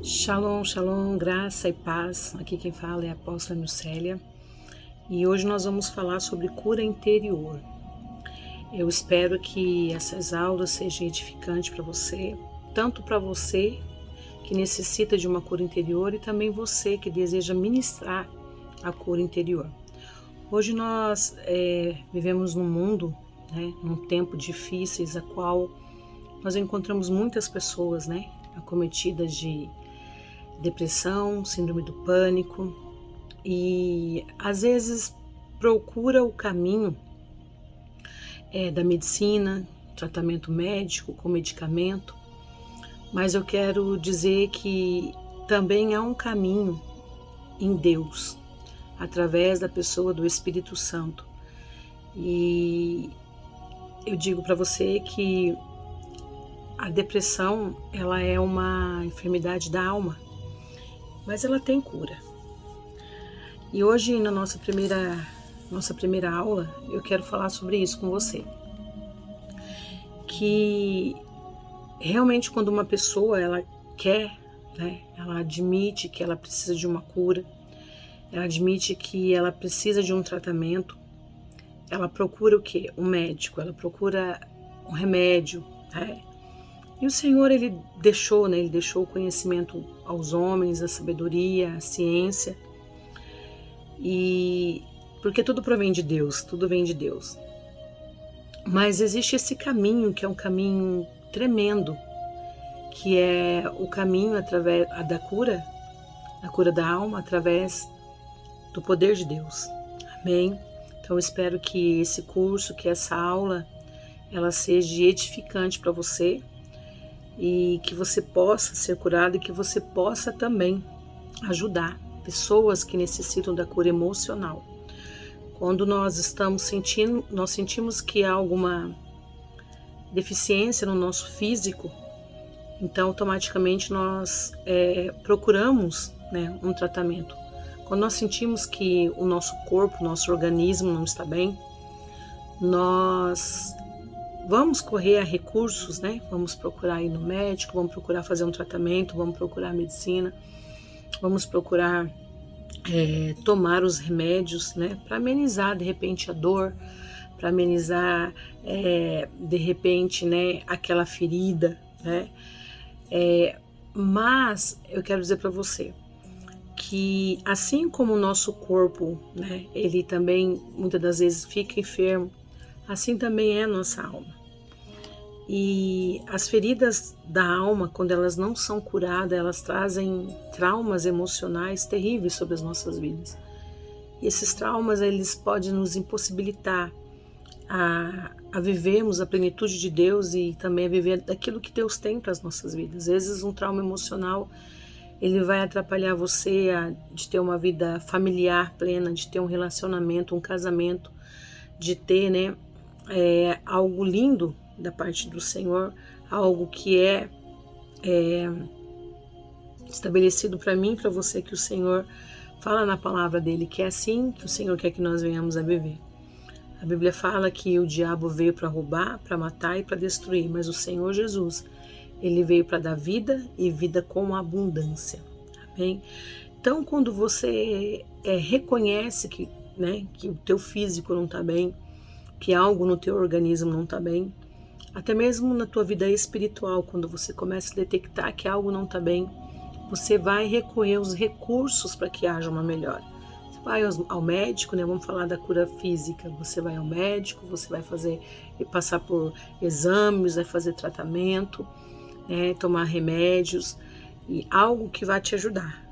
Shalom, shalom, graça e paz. Aqui quem fala é a apóstola Nussélia e hoje nós vamos falar sobre cura interior. Eu espero que essas aulas sejam edificantes para você, tanto para você que necessita de uma cura interior e também você que deseja ministrar a cura interior. Hoje nós vivemos num mundo, num tempo difíceis, a qual nós encontramos muitas pessoas, acometidas de depressão, síndrome do pânico e às vezes procura o caminho da medicina, tratamento médico com medicamento, mas eu quero dizer que também há um caminho em Deus, através da pessoa do Espírito Santo. E eu digo para você que a depressão, ela é uma enfermidade da alma, mas ela tem cura. E hoje, na nossa primeira aula, eu quero falar sobre isso com você. Que realmente quando uma pessoa, ela quer, ela admite que ela precisa de uma cura, ela admite que ela precisa de um tratamento, ela procura o quê? Um médico, ela procura um remédio, E o Senhor, Ele deixou o conhecimento aos homens, a sabedoria, a ciência, e porque tudo provém de Deus, tudo vem de Deus. Mas existe esse caminho, que é um caminho tremendo, que é o caminho através da cura, a cura da alma, através do poder de Deus. Amém? Então eu espero que esse curso, que essa aula, ela seja edificante para você, e que você possa ser curado e que você possa também ajudar pessoas que necessitam da cura emocional. Quando nós sentimos que há alguma deficiência no nosso físico, então automaticamente nós procuramos um tratamento. Quando nós sentimos que o nosso corpo, nosso organismo não está bem, nós vamos correr a recursos, Vamos procurar ir no médico, vamos procurar fazer um tratamento, vamos procurar a medicina, vamos procurar tomar os remédios, para amenizar de repente a dor, para amenizar de repente, aquela ferida, Mas eu quero dizer para você que assim como o nosso corpo, ele também muitas das vezes fica enfermo, assim também é a nossa alma. E as feridas da alma, quando elas não são curadas, elas trazem traumas emocionais terríveis sobre as nossas vidas. E esses traumas, eles podem nos impossibilitar a vivermos a plenitude de Deus e também a viver daquilo que Deus tem para as nossas vidas. Às vezes um trauma emocional, ele vai atrapalhar você de ter uma vida familiar plena, de ter um relacionamento, um casamento, de ter algo lindo da parte do Senhor, algo que é estabelecido para mim e para você, que o Senhor fala na palavra dele, que é assim que o Senhor quer que nós venhamos a viver. A Bíblia fala que o diabo veio para roubar, para matar e para destruir, mas o Senhor Jesus, ele veio para dar vida e vida com abundância. Amém? Então, quando você reconhece que o teu físico não está bem, que algo no teu organismo não está bem, até mesmo na tua vida espiritual, quando você começa a detectar que algo não está bem, você vai recorrer aos recursos para que haja uma melhora. Você vai ao médico, vamos falar da cura física, você vai ao médico, você vai passar por exames, vai fazer tratamento, tomar remédios, e algo que vai te ajudar,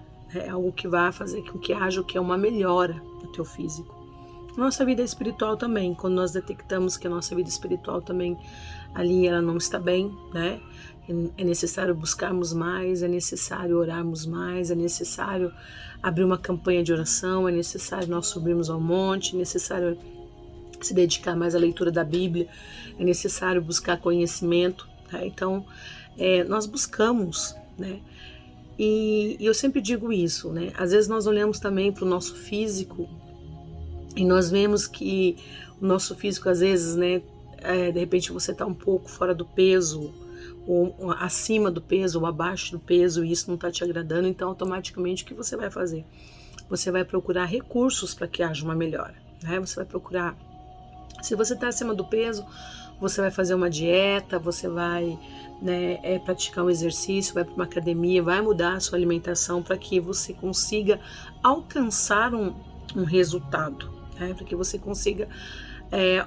algo que vai fazer com que haja o que é uma melhora no teu físico. Nossa vida espiritual também, quando nós detectamos que a nossa vida espiritual também ali ela não está bem, é necessário buscarmos mais, é necessário orarmos mais, é necessário abrir uma campanha de oração, é necessário nós subirmos ao monte, é necessário se dedicar mais à leitura da Bíblia, é necessário buscar conhecimento, Então, nós buscamos, E eu sempre digo isso, Às vezes nós olhamos também para o nosso físico e nós vemos que o nosso físico, às vezes, de repente você está um pouco fora do peso, ou acima do peso ou abaixo do peso e isso não está te agradando, então automaticamente o que você vai fazer? Você vai procurar recursos para que haja uma melhora, né? Você vai procurar, se você está acima do peso, você vai fazer uma dieta, você vai, né, praticar um exercício, vai para uma academia, vai mudar a sua alimentação para que você consiga alcançar um resultado, né? Para que você consiga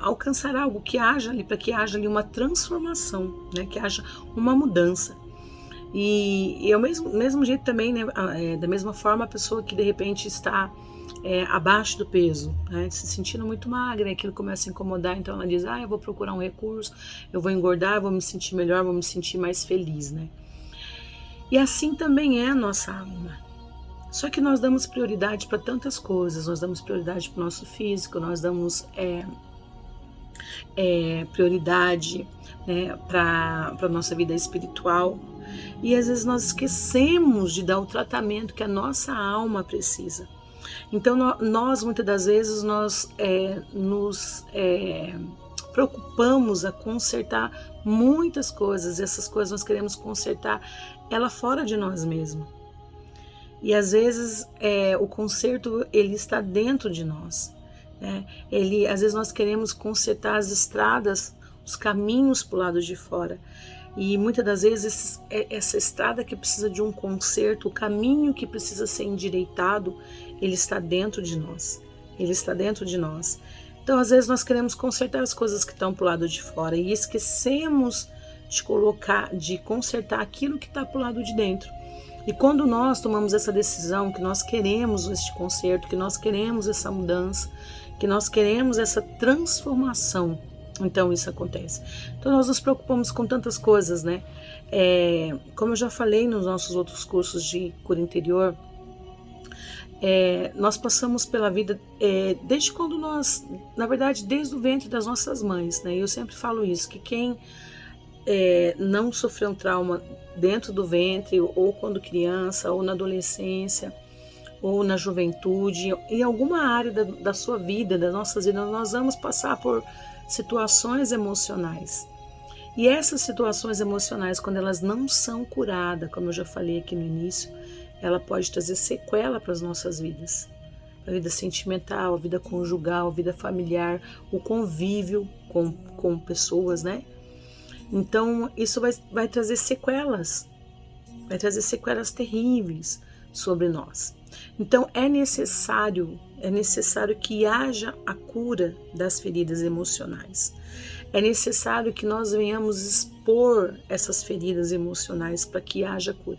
alcançar algo que haja ali, para que haja ali uma transformação, né? Que haja uma mudança. E ao mesmo jeito também, né, da mesma forma, a pessoa que de repente está abaixo do peso, né, se sentindo muito magra, aquilo começa a incomodar, então ela diz, eu vou procurar um recurso, eu vou engordar, vou me sentir melhor, vou me sentir mais feliz, né? E assim também é a nossa alma. Só que nós damos prioridade para tantas coisas, nós damos prioridade para o nosso físico, nós damos prioridade, né, para a nossa vida espiritual, e às vezes nós esquecemos de dar o tratamento que a nossa alma precisa. Então nós muitas das vezes nos preocupamos a consertar muitas coisas, e essas coisas nós queremos consertar ela fora de nós mesmos. E às vezes o conserto ele está dentro de nós, né? Às vezes nós queremos consertar as estradas, os caminhos para o lado de fora. E muitas das vezes essa estrada que precisa de um conserto, o caminho que precisa ser endireitado, ele está dentro de nós. Ele está dentro de nós. Então, às vezes nós queremos consertar as coisas que estão para o lado de fora e esquecemos de consertar aquilo que está para o lado de dentro. E quando nós tomamos essa decisão, que nós queremos este conserto, que nós queremos essa mudança, que nós queremos essa transformação, então isso acontece. Então nós nos preocupamos com tantas coisas, né? Como eu já falei nos nossos outros cursos de cura interior, nós passamos pela vida desde quando nós, na verdade, desde o ventre das nossas mães, né? Eu sempre falo isso, que quem não sofreu um trauma dentro do ventre, ou quando criança, ou na adolescência, ou na juventude, em alguma área da sua vida, das nossas vidas, nós vamos passar por situações emocionais. E essas situações emocionais, quando elas não são curadas, como eu já falei aqui no início, ela pode trazer sequela para as nossas vidas. A vida sentimental, a vida conjugal, a vida familiar, o convívio com pessoas, né? Então, isso vai trazer sequelas terríveis sobre nós. Então, é necessário que haja a cura das feridas emocionais. É necessário que nós venhamos expor essas feridas emocionais para que haja cura.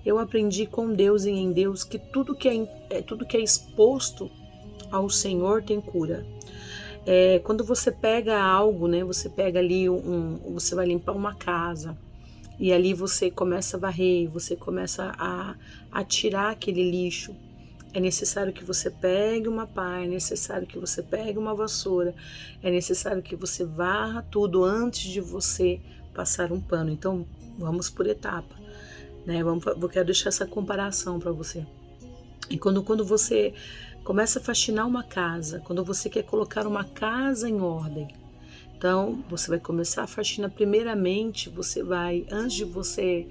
Eu aprendi com Deus e em Deus que tudo que é exposto ao Senhor tem cura. Quando você pega algo, né? Você pega ali você vai limpar uma casa e ali você começa a varrer, você começa a tirar aquele lixo. É necessário que você pegue uma pá, é necessário que você pegue uma vassoura, é necessário que você varra tudo antes de você passar um pano. Então, vamos por etapa, né? Eu quero deixar essa comparação para você. E quando você começa a faxinar uma casa, quando você quer colocar uma casa em ordem, então você vai começar a faxina. Primeiramente, antes de você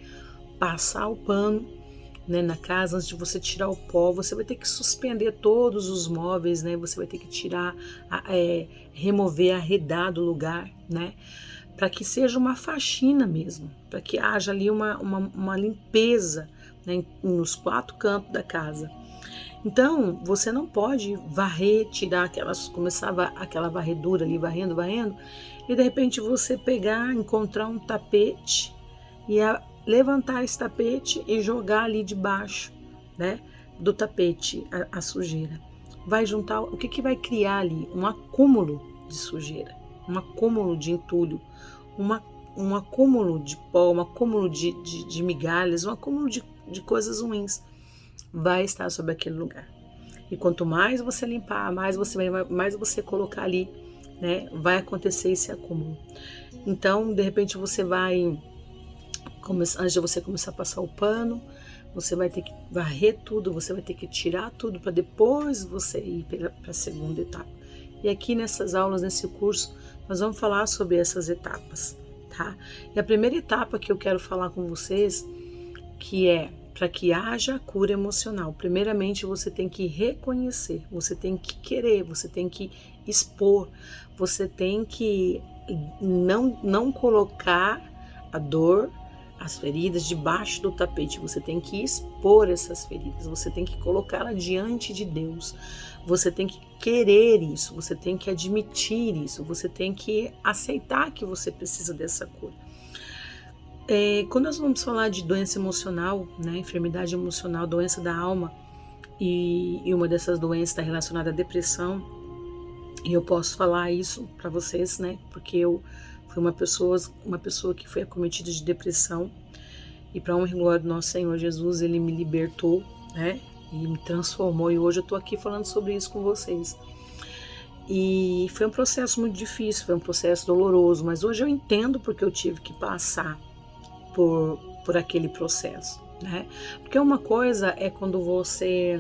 passar o pano, né, na casa, antes de você tirar o pó, você vai ter que suspender todos os móveis, né? Você vai ter que tirar, remover, arredar do lugar, né? Para que seja uma faxina mesmo, para que haja ali uma limpeza, né, nos 4 cantos da casa. Então, você não pode varrer, começar aquela varredura ali, varrendo, e de repente você encontrar um tapete e levantar esse tapete e jogar ali debaixo, né, do tapete a sujeira. Vai juntar, o que vai criar ali? Um acúmulo de sujeira, um acúmulo de entulho, um acúmulo de pó, um acúmulo de migalhas, um acúmulo de coisas ruins vai estar sobre aquele lugar. E quanto mais você limpar, mais você colocar ali, né, vai acontecer esse acúmulo. Então, de repente, você vai antes de você começar a passar o pano, você vai ter que varrer tudo, você vai ter que tirar tudo para depois você ir para a segunda etapa. E aqui nessas aulas, nesse curso, nós vamos falar sobre essas etapas, tá? E a primeira etapa que eu quero falar com vocês, que é para que haja cura emocional, primeiramente você tem que reconhecer, você tem que querer, você tem que expor, você tem que não colocar a dor, as feridas debaixo do tapete, você tem que expor essas feridas, você tem que colocá-la diante de Deus, você tem que querer isso, você tem que admitir isso, você tem que aceitar que você precisa dessa cura. Quando nós vamos falar de doença emocional, né, enfermidade emocional, doença da alma, e uma dessas doenças está relacionada à depressão, e eu posso falar isso para vocês, né, porque eu fui uma pessoa que foi acometida de depressão, e para honra e glória do nosso Senhor Jesus, Ele me libertou, né, e me transformou, e hoje eu estou aqui falando sobre isso com vocês. E foi um processo muito difícil, foi um processo doloroso, mas hoje eu entendo porque eu tive que passar por aquele processo, né? Porque uma coisa é quando você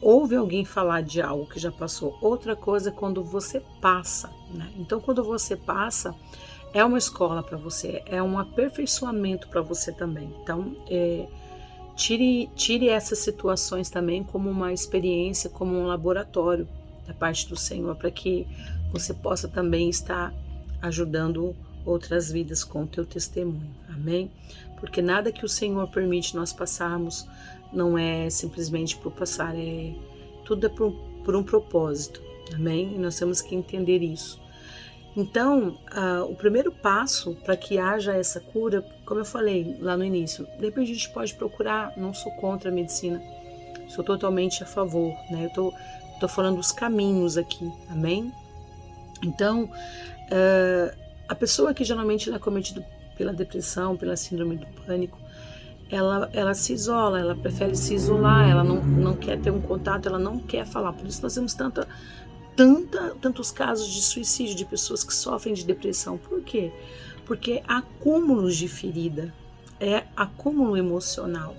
ouve alguém falar de algo que já passou, outra coisa é quando você passa, né? Então, quando você passa, é uma escola para você, é um aperfeiçoamento para você também. Então, tire essas situações também como uma experiência, como um laboratório da parte do Senhor, para que você possa também estar ajudando outras vidas com o teu testemunho, amém? Porque nada que o Senhor permite nós passarmos não é simplesmente por passar, tudo é por um propósito, amém? E nós temos que entender isso. Então, o primeiro passo para que haja essa cura, como eu falei lá no início, de repente a gente pode procurar, não sou contra a medicina, sou totalmente a favor, né? Eu tô falando dos caminhos aqui, amém? Então, a pessoa que geralmente é acometida pela depressão, pela síndrome do pânico, ela se isola, ela prefere se isolar, ela não quer ter um contato, ela não quer falar. Por isso nós temos tantos casos de suicídio, de pessoas que sofrem de depressão. Por quê? Porque acúmulos de ferida, acúmulo emocional.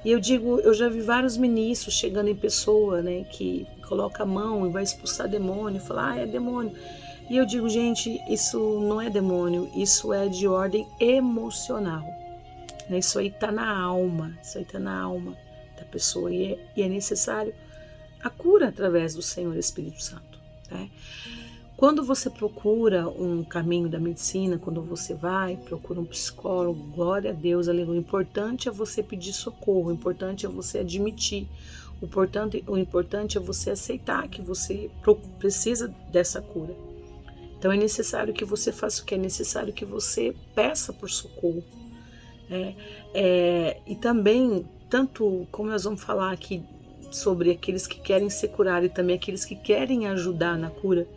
E eu já vi vários ministros chegando em pessoa, né, que coloca a mão e vai expulsar demônio, e fala, é demônio. E eu digo, gente, isso não é demônio, isso é de ordem emocional. Isso aí está na alma, da pessoa. E é necessário a cura através do Senhor Espírito Santo, né? Quando você procura um caminho da medicina, quando você procura um psicólogo, glória a Deus, aleluia. O importante é você pedir socorro, o importante é você admitir, o importante é você aceitar que você precisa dessa cura. Então é necessário que você faça o que é necessário, que você peça por socorro. E também, tanto como nós vamos falar aqui sobre aqueles que querem ser curados e também aqueles que querem ajudar na cura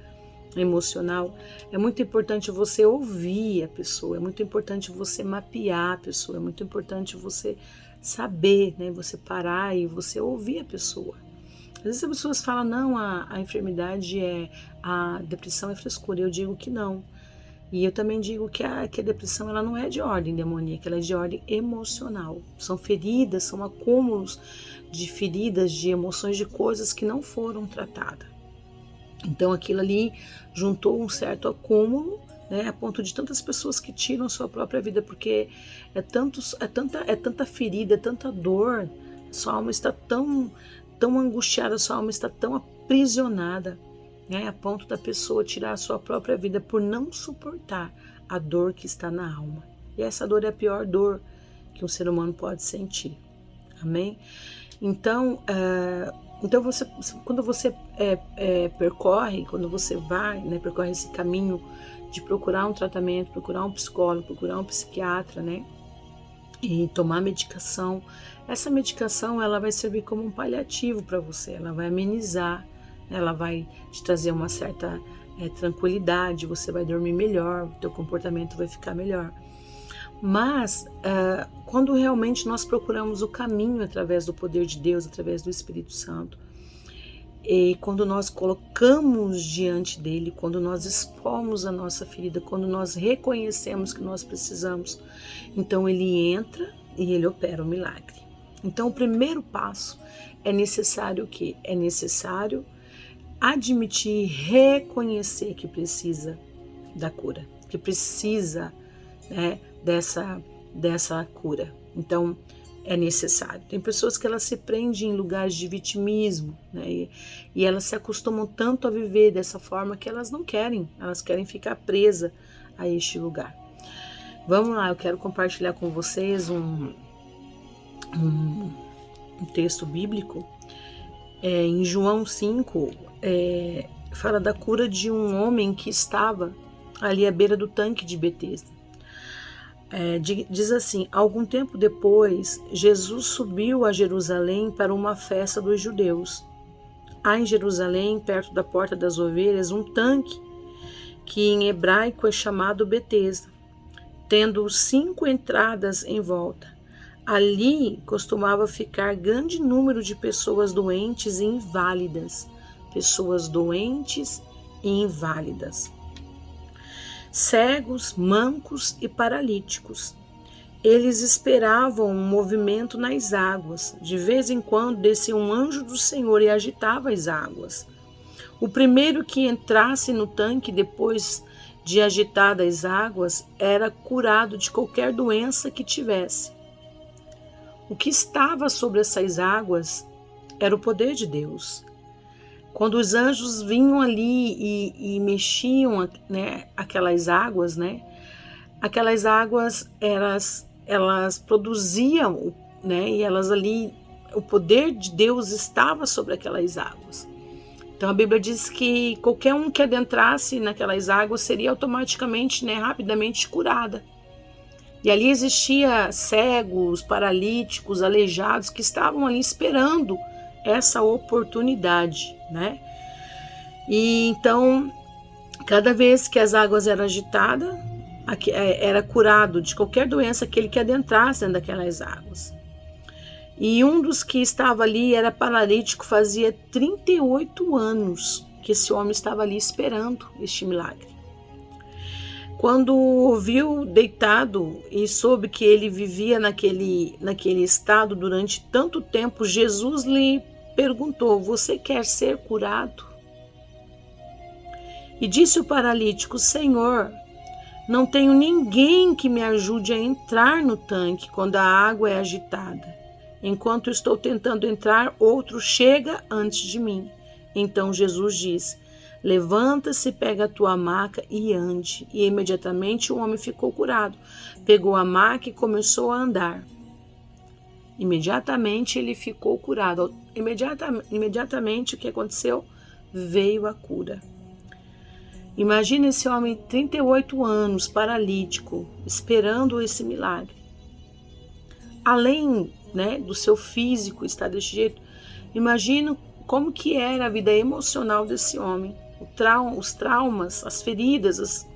emocional, é muito importante você ouvir a pessoa, é muito importante você mapear a pessoa, é muito importante você saber, né, você parar e você ouvir a pessoa. Às vezes as pessoas falam, não, a enfermidade a depressão é frescura. Eu digo que não. E eu também digo que a depressão ela não é de ordem demoníaca, ela é de ordem emocional. São feridas, são acúmulos de feridas, de emoções, de coisas que não foram tratadas. Então aquilo ali juntou um certo acúmulo, né, a ponto de tantas pessoas que tiram sua própria vida, porque é tanta ferida, é tanta dor, sua alma está tão angustiada, sua alma está tão aprisionada, né, a ponto da pessoa tirar a sua própria vida por não suportar a dor que está na alma. E essa dor é a pior dor que um ser humano pode sentir. Amém? Então, quando você percorre, quando você vai, né, percorre esse caminho de procurar um tratamento, procurar um psicólogo, procurar um psiquiatra, né, e tomar medicação, essa medicação ela vai servir como um paliativo para você, ela vai amenizar, ela vai te trazer uma certa tranquilidade, você vai dormir melhor, o teu comportamento vai ficar melhor. Mas quando realmente nós procuramos o caminho através do poder de Deus, através do Espírito Santo, e quando nós colocamos diante dele, quando nós expomos a nossa ferida, quando nós reconhecemos que nós precisamos, então ele entra e ele opera o milagre. Então o primeiro passo é necessário o quê? É necessário admitir, reconhecer que precisa da cura, que precisa, né, dessa cura. Então, é necessário. Tem pessoas que elas se prendem em lugares de vitimismo, né, e elas se acostumam tanto a viver dessa forma que elas não querem, elas querem ficar presas a este lugar. Vamos lá, eu quero compartilhar com vocês um texto bíblico. Em João 5, fala da cura de um homem que estava ali à beira do tanque de Betesda. Diz assim: algum tempo depois, Jesus subiu a Jerusalém para uma festa dos judeus. Há em Jerusalém, perto da Porta das Ovelhas, um tanque que em hebraico é chamado Betesda, tendo 5 entradas em volta. Ali costumava ficar grande número de pessoas doentes e inválidas. Cegos, mancos e paralíticos. Eles esperavam um movimento nas águas. De vez em quando descia um anjo do Senhor e agitava as águas. O primeiro que entrasse no tanque depois de agitadas as águas era curado de qualquer doença que tivesse. O que estava sobre essas águas era o poder de Deus. Quando os anjos vinham ali e mexiam, né, aquelas águas, né, aquelas águas elas produziam, né, e elas ali, o poder de Deus estava sobre aquelas águas. Então a Bíblia diz que qualquer um que adentrasse naquelas águas seria automaticamente, né, rapidamente curada. E ali existia cegos, paralíticos, aleijados que estavam ali esperando essa oportunidade, né? E então, cada vez que as águas eram agitadas, era curado de qualquer doença aquele que adentrasse dentro daquelas águas. E um dos que estava ali era paralítico, fazia 38 anos que esse homem estava ali esperando este milagre. Quando o viu deitado e soube que ele vivia naquele estado durante tanto tempo, Jesus lhe perguntou: você quer ser curado? E disse o paralítico: Senhor, não tenho ninguém que me ajude a entrar no tanque quando a água é agitada. Enquanto estou tentando entrar, outro chega antes de mim. Então Jesus disse: levanta-se, pega a tua maca e ande. E imediatamente o homem ficou curado. Pegou a maca e começou a andar. Imediatamente ele ficou curado. Imediatamente o que aconteceu? Veio a cura. Imagina esse homem, 38 anos, paralítico, esperando esse milagre. Além, né, do seu físico estar desse jeito, imagina como que era a vida emocional desse homem. Os traumas, as feridas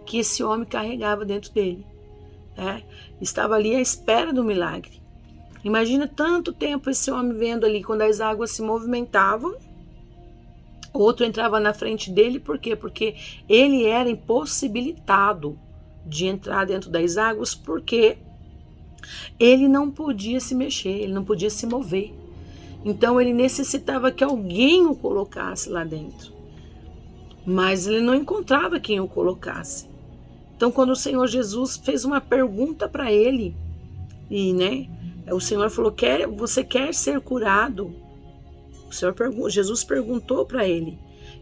que esse homem carregava dentro dele, né? Estava ali à espera do milagre. Imagina tanto tempo esse homem vendo ali, quando as águas se movimentavam, outro entrava na frente dele. Por quê? Porque ele era impossibilitado de entrar dentro das águas, porque ele não podia se mexer, ele não podia se mover. Então ele necessitava que alguém o colocasse lá dentro. Mas ele não encontrava quem o colocasse. Então quando o Senhor Jesus fez uma pergunta para ele, e né, o Senhor falou: você quer ser curado? Jesus perguntou para ele.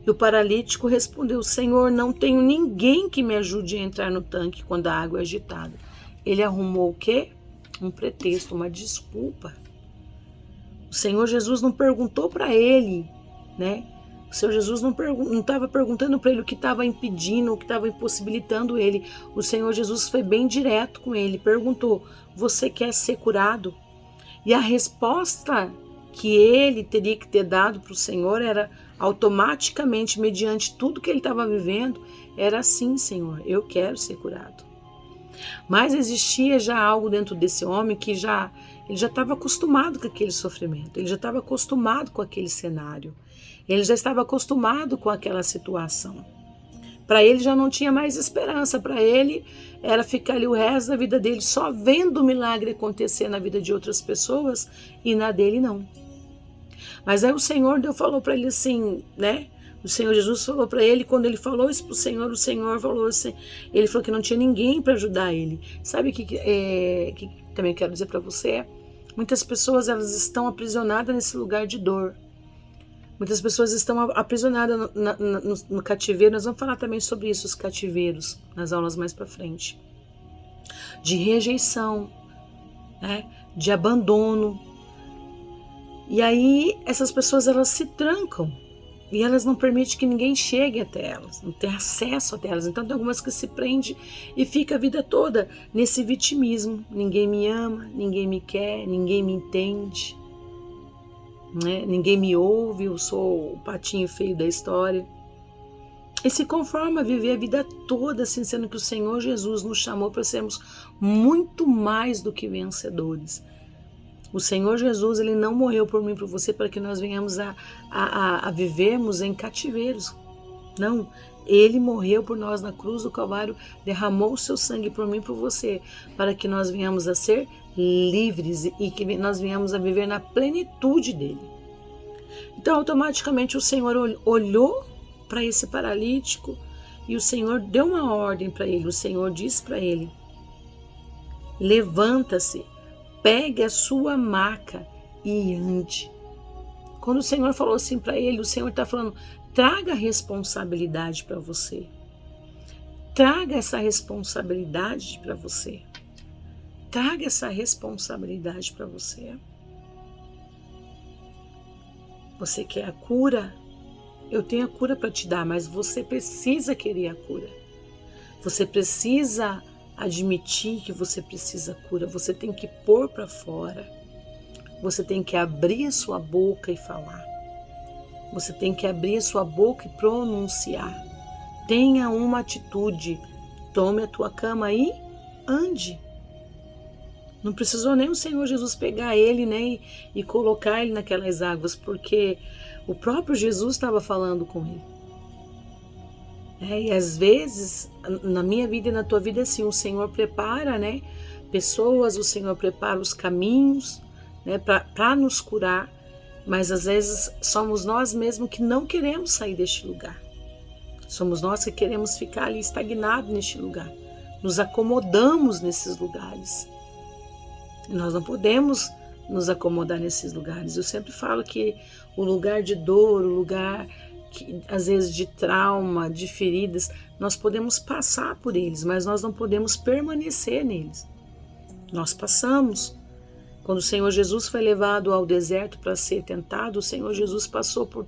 E o paralítico respondeu: Senhor, não tenho ninguém que me ajude a entrar no tanque quando a água é agitada. Ele arrumou o quê? Um pretexto, uma desculpa. O Senhor Jesus não perguntou para ele, né? O Senhor Jesus não estava perguntando para ele o que estava impedindo, o que estava impossibilitando ele. O Senhor Jesus foi bem direto com ele, perguntou: você quer ser curado? E a resposta que ele teria que ter dado para o Senhor era automaticamente, mediante tudo que ele estava vivendo, era: sim, Senhor, eu quero ser curado. Mas existia já algo dentro desse homem que ele já estava acostumado com aquele sofrimento, ele já estava acostumado com aquele cenário, ele já estava acostumado com aquela situação. Para ele já não tinha mais esperança, para ele era ficar ali o resto da vida dele só vendo o milagre acontecer na vida de outras pessoas e na dele não. Mas aí o Senhor falou para ele assim, né? O Senhor Jesus falou para ele, quando ele falou isso para o Senhor falou assim, ele falou que não tinha ninguém para ajudar ele. Sabe o que também quero dizer para você? Muitas pessoas, elas estão aprisionadas nesse lugar de dor. Muitas pessoas estão aprisionadas no cativeiro. Nós vamos falar também sobre isso, os cativeiros, nas aulas mais para frente. De rejeição, né? De abandono. E aí essas pessoas, elas se trancam e elas não permitem que ninguém chegue até elas, não tem acesso até elas. Então tem algumas que se prendem e fica a vida toda nesse vitimismo. Ninguém me ama, ninguém me quer, ninguém me entende, né? Ninguém me ouve, eu sou o patinho feio da história. E se conforma a viver a vida toda assim, sendo que o Senhor Jesus nos chamou para sermos muito mais do que vencedores. O Senhor Jesus, ele não morreu por mim e por você para que nós venhamos a vivermos em cativeiros. Não, ele morreu por nós na cruz do Calvário, derramou o seu sangue por mim e por você, para que nós venhamos a ser livres e que nós venhamos a viver na plenitude dele. Então, automaticamente, o Senhor olhou para esse paralítico e o Senhor deu uma ordem para ele. O Senhor disse para ele: levanta-se, pegue a sua maca e ande. Quando o Senhor falou assim para ele, o Senhor está falando: traga a responsabilidade para você. Traga essa responsabilidade para você. Traga essa responsabilidade para você. Você quer a cura? Eu tenho a cura para te dar, mas você precisa querer a cura. Você precisa admitir que você precisa cura. Você tem que pôr para fora. Você tem que abrir a sua boca e falar. Você tem que abrir a sua boca e pronunciar. Tenha uma atitude. Tome a tua cama e ande. Não precisou nem o Senhor Jesus pegar ele, né, e colocar ele naquelas águas, porque o próprio Jesus estava falando com ele. E às vezes, na minha vida e na tua vida, assim, o Senhor prepara, né, pessoas, o Senhor prepara os caminhos, né, para nos curar, mas às vezes somos nós mesmos que não queremos sair deste lugar. Somos nós que queremos ficar ali estagnados neste lugar. Nos acomodamos nesses lugares. E nós não podemos nos acomodar nesses lugares. Eu sempre falo que o lugar de dor, o lugar que, às vezes, de trauma, de feridas, nós podemos passar por eles, mas nós não podemos permanecer neles. Nós passamos. Quando o Senhor Jesus foi levado ao deserto para ser tentado, o Senhor Jesus passou por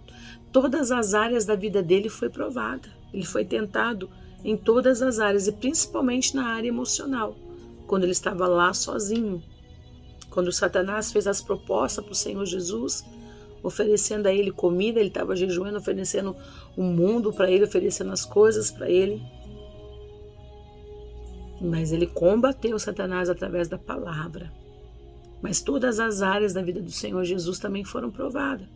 todas as áreas da vida dele e foi provado. Ele foi tentado em todas as áreas, e principalmente na área emocional, quando ele estava lá sozinho. Quando Satanás fez as propostas para o Senhor Jesus, oferecendo a ele comida, ele estava jejuando, oferecendo o mundo para ele, oferecendo as coisas para ele. Mas ele combateu Satanás através da palavra. Mas todas as áreas da vida do Senhor Jesus também foram provadas.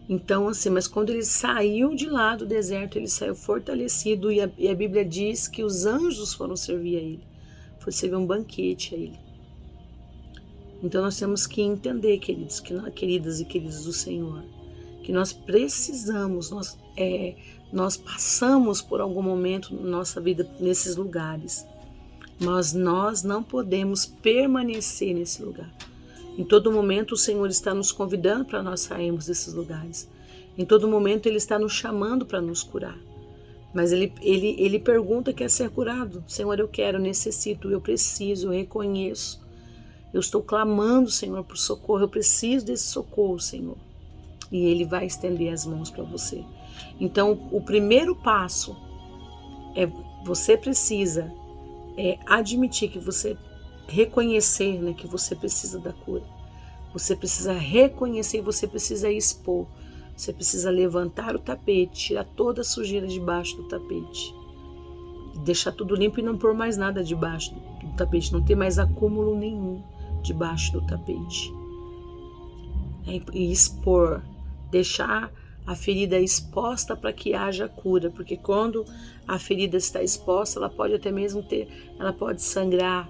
Então, assim, mas quando ele saiu de lá do deserto, ele saiu fortalecido, e a Bíblia diz que os anjos foram servir a ele. Foi servir um banquete a ele. Então nós temos que entender, queridos, queridas e queridos do Senhor, que nós precisamos, nós passamos por algum momento na nossa vida nesses lugares, mas nós não podemos permanecer nesse lugar. Em todo momento o Senhor está nos convidando para nós sairmos desses lugares. Em todo momento Ele está nos chamando para nos curar. Mas ele pergunta: quer ser curado? Senhor, eu quero, eu necessito, eu preciso, eu reconheço. Eu estou clamando, Senhor, por socorro. Eu preciso desse socorro, Senhor. E Ele vai estender as mãos para você. Então, o primeiro passo você precisa admitir que você reconhecer, né, que você precisa da cura. Você precisa reconhecer e você precisa expor. Você precisa levantar o tapete, tirar toda a sujeira debaixo do tapete. Deixar tudo limpo e não pôr mais nada debaixo do tapete. Não ter mais acúmulo nenhum debaixo do tapete. E expor. Deixar a ferida exposta para que haja cura. Porque quando a ferida está exposta, ela pode até mesmo ela pode sangrar,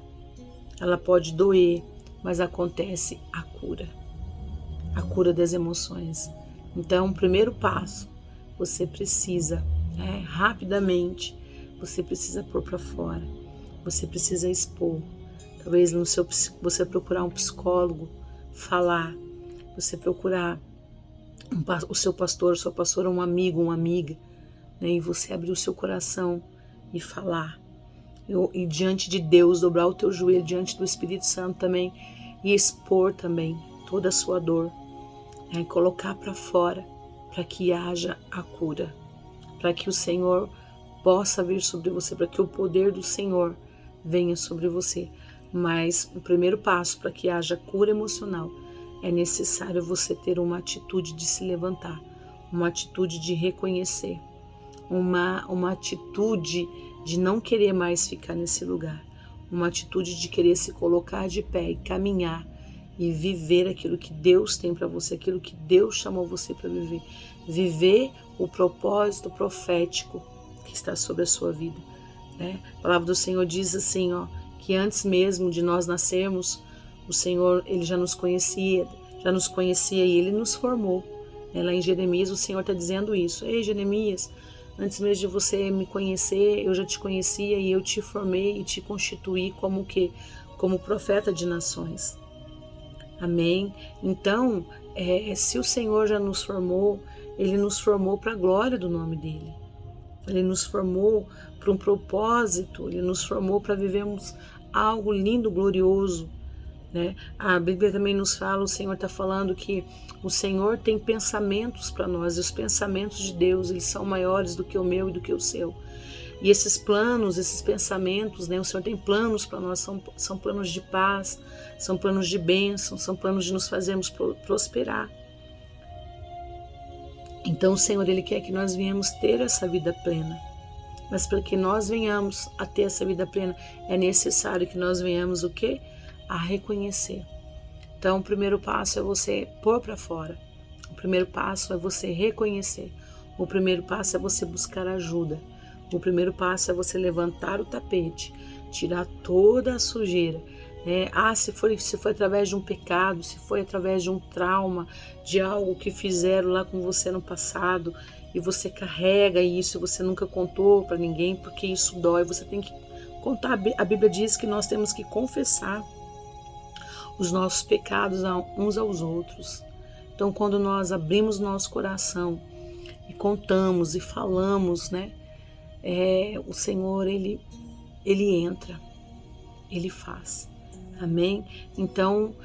ela pode doer, mas acontece a cura. A cura das emoções. Então, o primeiro passo, você precisa, rapidamente, você precisa pôr para fora, você precisa expor. Talvez você procurar um psicólogo, falar, você procurar o seu pastor, sua pastora, um amigo, uma amiga, né, e você abrir o seu coração e falar. E diante de Deus, dobrar o teu joelho diante do Espírito Santo também e expor também toda a sua dor, né, colocar para fora, para que haja a cura, para que o Senhor possa vir sobre você, para que o poder do Senhor venha sobre você. Mas o primeiro passo para que haja cura emocional é necessário você ter uma atitude de se levantar, uma atitude de reconhecer, uma atitude de não querer mais ficar nesse lugar, uma atitude de querer se colocar de pé e caminhar e viver aquilo que Deus tem para você, aquilo que Deus chamou você para viver. Viver o propósito profético que está sobre a sua vida, né? A palavra do Senhor diz assim, que antes mesmo de nós nascermos, o Senhor, Ele já nos conhecia e Ele nos formou. Lá em Jeremias, o Senhor está dizendo isso. Ei, Jeremias, antes mesmo de você me conhecer, eu já te conhecia e eu te formei e te constituí como quê? Como profeta de nações. Amém? Então, se o Senhor já nos formou, Ele nos formou para a glória do nome dEle. Ele nos formou para um propósito, Ele nos formou para vivermos algo lindo, glorioso, né? A Bíblia também nos fala, o Senhor está falando que o Senhor tem pensamentos para nós, e os pensamentos de Deus, eles são maiores do que o meu e do que o seu. E esses planos, esses pensamentos, né? O Senhor tem planos para nós, são planos de paz, são planos de bênção, são planos de nos fazermos prosperar. Então o Senhor, Ele quer que nós venhamos ter essa vida plena. Mas para que nós venhamos a ter essa vida plena, é necessário que nós venhamos o quê? A reconhecer. Então o primeiro passo é você pôr para fora. O primeiro passo é você reconhecer. O primeiro passo é você buscar ajuda. O primeiro passo é você levantar o tapete, tirar toda a sujeira. Se foi através de um pecado, se foi através de um trauma, de algo que fizeram lá com você no passado, e você carrega isso, você nunca contou para ninguém, porque isso dói, você tem que contar. A Bíblia diz que nós temos que confessar os nossos pecados uns aos outros. Então, quando nós abrimos nosso coração e contamos e falamos, né, o Senhor, Ele entra, Ele faz. Amém? Então,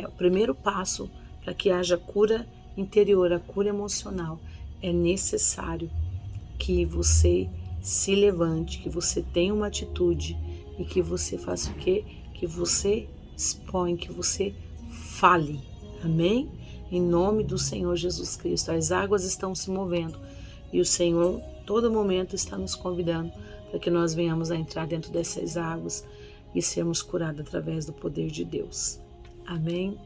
o primeiro passo para que haja cura interior, a cura emocional, é necessário que você se levante, que você tenha uma atitude e que você faça o quê? Que você expõe, que você fale. Amém? Em nome do Senhor Jesus Cristo. As águas estão se movendo e o Senhor, todo momento, está nos convidando para que nós venhamos a entrar dentro dessas águas e sermos curados através do poder de Deus. Amém?